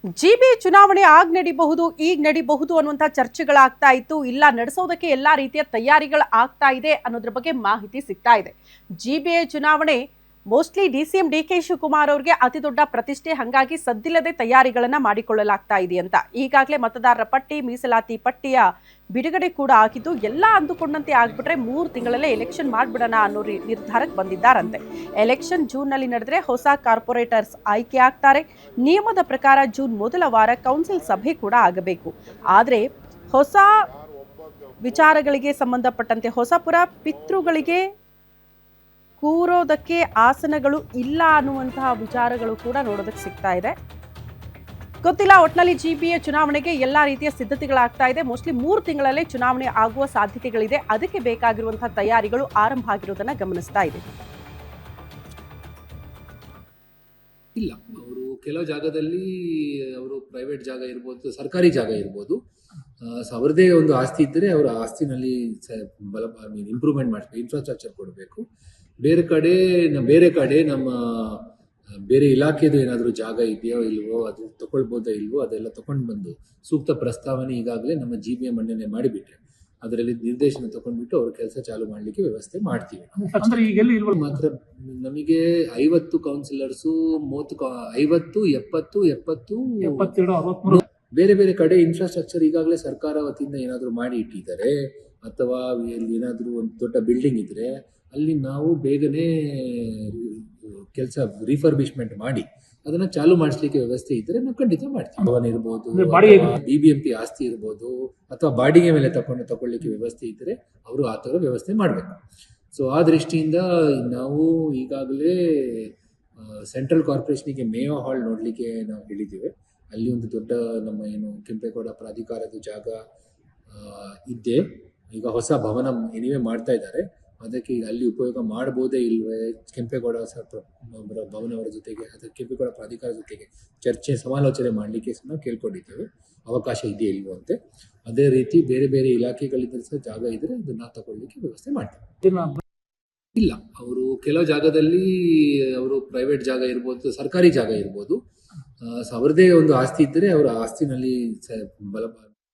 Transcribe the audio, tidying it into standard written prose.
GB ಚುನಾವಣೆ ಆಗ ನಡಿಬಹುದು ಈಗ ನಡಿಬಹುದು ಅನ್ನುವಂಥ ಚರ್ಚೆಗಳಾಗ್ತಾ ಇತ್ತು. ಇಲ್ಲ, ನಡೆಸೋದಕ್ಕೆ ಎಲ್ಲಾ ರೀತಿಯ ತಯಾರಿಗಳು ಆಗ್ತಾ ಇದೆ ಅನ್ನೋದ್ರ ಬಗ್ಗೆ ಮಾಹಿತಿ ಸಿಗ್ತಾ ಇದೆ. ಜಿಬಿಎ ಚುನಾವಣೆ ಮೋಸ್ಟ್ಲಿ ಡಿಸಿಎಂ ಡಿಕೆ ಶಿವಕುಮಾರ್ ಅವರಿಗೆ ಅತಿ ದೊಡ್ಡ ಪ್ರತಿಷ್ಠೆ, ಹಾಗಾಗಿ ಸದ್ದಿಲ್ಲದೆ ತಯಾರಿಗಳನ್ನ ಮಾಡಿಕೊಳ್ಳಲಾಗ್ತಾ ಇದೆ ಅಂತ ಈಗಾಗಲೇ ಮತದಾರರ ಪಟ್ಟಿ, ಮೀಸಲಾತಿ ಪಟ್ಟಿಯ ಬಿಡುಗಡೆ ಕೂಡ ಆಗಿದ್ದು, ಎಲ್ಲ ಅಂದುಕೊಂಡಂತೆ ಆಗ್ಬಿಟ್ರೆ 3 ತಿಂಗಳಲ್ಲೇ ಎಲೆಕ್ಷನ್ ಮಾಡ್ಬಿಡೋಣ ಅನ್ನೋ ನಿರ್ಧಾರಕ್ಕೆ ಬಂದಿದ್ದಾರಂತೆ. ಎಲೆಕ್ಷನ್ ಜೂನ್ ನಲ್ಲಿ ನಡೆದ್ರೆ ಹೊಸ ಕಾರ್ಪೊರೇಟರ್ಸ್ ಆಯ್ಕೆ ಆಗ್ತಾರೆ. ನಿಯಮದ ಪ್ರಕಾರ ಜೂನ್ ಮೊದಲ ವಾರ ಕೌನ್ಸಿಲ್ ಸಭೆ ಕೂಡ ಆಗಬೇಕು. ಆದ್ರೆ ಹೊಸ ವಿಚಾರಗಳಿಗೆ ಸಂಬಂಧಪಟ್ಟಂತೆ ಹೊಸಪುರ ಪಿತೃಗಳಿಗೆ ಕೂರೋದಕ್ಕೆ ಆಸನಗಳು ಇಲ್ಲ ಅನ್ನುವಂತಹ ವಿಚಾರಗಳು ಕೂಡ ನೋಡೋದಕ್ಕೆ ಸಿಗ್ತಾ ಇದೆ. ಗೊತ್ತಿಲ್ಲ, ಒಟ್ನಲ್ಲಿ ಜಿಬಿಎ ಚುನಾವಣೆಗೆ ಎಲ್ಲಾ ರೀತಿಯ ಸಿದ್ಧತೆಗಳಾಗ್ತಾ ಇದೆ. ಮೋಸ್ಟ್ಲಿ 3 ತಿಂಗಳಲ್ಲೇ ಚುನಾವಣೆ ಆಗುವ ಸಾಧ್ಯತೆಗಳಿದೆ. ಅದಕ್ಕೆ ಬೇಕಾಗಿರುವಂತಹ ತಯಾರಿಗಳು ಆರಂಭ ಆಗಿರೋದನ್ನ ಗಮನಿಸ್ತಾ ಇದೆ. ಇಲ್ಲ, ಅವರು ಕೆಲವು ಜಾಗದಲ್ಲಿ ಅವರು ಪ್ರೈವೇಟ್ ಜಾಗ ಇರ್ಬೋದು, ಸರ್ಕಾರಿ ಜಾಗ ಇರ್ಬೋದು, ಅವರದೇ ಒಂದು ಆಸ್ತಿ ಇದ್ದರೆ ಅವರ ಆಸ್ತಿನಲ್ಲಿ ಇಂಪ್ರೂವ್ಮೆಂಟ್ ಮಾಡಬೇಕು, ಇನ್ಫ್ರಾಸ್ಟ್ರಕ್ಚರ್ ಕೊಡಬೇಕು. ಬೇರೆ ಕಡೆ ನಮ್ಮ ಬೇರೆ ಇಲಾಖೆದು ಏನಾದರೂ ಜಾಗ ಇದೆಯೋ ಇಲ್ವೋ, ಅದು ತಗೊಳ್ಬೋದೋ ಇಲ್ವೋ, ಅದೆಲ್ಲ ತಗೊಂಡು ಬಂದು ಸೂಕ್ತ ಪ್ರಸ್ತಾವನೆ ಈಗಾಗಲೇ ನಮ್ಮ ಜಿಬಿಎ ಮಂಡನೆ ಮಾಡಿಬಿಟ್ರೆ ಅದರಲ್ಲಿ ನಿರ್ದೇಶನ ತಗೊಂಡ್ಬಿಟ್ಟು ಅವ್ರ ಕೆಲಸ ಚಾಲೂ ಮಾಡಲಿಕ್ಕೆ ವ್ಯವಸ್ಥೆ ಮಾಡ್ತೀವಿ. ಮಾತ್ರ ನಮಗೆ 50 ಕೌನ್ಸಿಲರ್ಸು, 50, 70, ಬೇರೆ ಬೇರೆ ಕಡೆ ಇನ್ಫ್ರಾಸ್ಟ್ರಕ್ಚರ್ ಈಗಾಗಲೇ ಸರ್ಕಾರ ವತಿಯಿಂದ ಏನಾದರೂ ಮಾಡಿ ಇಟ್ಟಿದ್ದಾರೆ, ಅಥವಾ ಏನಾದರೂ ಒಂದು ದೊಡ್ಡ ಬಿಲ್ಡಿಂಗ್ ಇದ್ರೆ ಅಲ್ಲಿ ನಾವು ಬೇಗನೆ ಕೆಲಸ ರಿಫರ್ಬಿಶ್ಮೆಂಟ್ ಮಾಡಿ ಅದನ್ನ ಚಾಲೂ ಮಾಡಿಸ್ಲಿಕ್ಕೆ ವ್ಯವಸ್ಥೆ ಇದ್ರೆ ನಾವು ಖಂಡಿತ ಮಾಡ್ತೀವಿ. ಭವನ ಇರ್ಬೋದು, ಬಿಬಿಎಂಪಿ ಆಸ್ತಿ ಇರ್ಬೋದು, ಅಥವಾ ಬಾಡಿಗೆ ಮೇಲೆ ತಗೊಳ್ಳಿಕ್ಕೆ ವ್ಯವಸ್ಥೆ ಇದ್ರೆ ಅವರು ಆ ಥರ ವ್ಯವಸ್ಥೆ ಮಾಡಬೇಕು. ಸೊ ಆ ದೃಷ್ಟಿಯಿಂದ ನಾವು ಈಗಾಗಲೇ ಸೆಂಟ್ರಲ್ ಕಾರ್ಪೊರೇಷನ್ಗೆ ಮೇಯೋ ಹಾಲ್ ನೋಡಲಿಕ್ಕೆ ನಾವು ಹೇಳಿದ್ದೇವೆ. ಅಲ್ಲಿ ಒಂದು ದೊಡ್ಡ ನಮ್ಮ ಕೆಂಪೇಗೌಡ ಪ್ರಾಧಿಕಾರದ ಜಾಗ ಇದ್ದೆ. ಈಗ ಹೊಸ ಭವನ ಎನಿವೆ ಮಾಡ್ತಾ ಇದ್ದಾರೆ, ಅದಕ್ಕೆ ಅಲ್ಲಿ ಉಪಯೋಗ ಮಾಡಬಹುದೇ ಇಲ್ವೇ, ಕೆಂಪೇಗೌಡ ಭವನವರ ಜೊತೆಗೆ ಅದಕ್ಕೆ ಕೆಂಪೇಗೌಡ ಪ್ರಾಧಿಕಾರ ಜೊತೆಗೆ ಸಮಾಲೋಚನೆ ಮಾಡಲಿಕ್ಕೆ ನಾವು ಕೇಳ್ಕೊಂಡಿದ್ದೇವೆ. ಅವಕಾಶ ಇದೆಯೇ ಇಲ್ವೋ ಅಂತೆ. ಅದೇ ರೀತಿ ಬೇರೆ ಬೇರೆ ಇಲಾಖೆಗಳಿಂದ ಸಹ ಜಾಗ ಇದ್ರೆ ಅದನ್ನ ತಗೊಳ್ಳಿಕ್ಕೆ ವ್ಯವಸ್ಥೆ ಮಾಡ್ತೀವಿ. ಇಲ್ಲ, ಅವರು ಕೆಲವು ಜಾಗದಲ್ಲಿ ಅವರು ಪ್ರೈವೇಟ್ ಜಾಗ ಇರ್ಬೋದು, ಸರ್ಕಾರಿ ಜಾಗ ಇರ್ಬೋದು, ಅವರದೇ ಒಂದು ಆಸ್ತಿ ಇದ್ದರೆ ಅವರ ಆಸ್ತಿನಲ್ಲಿ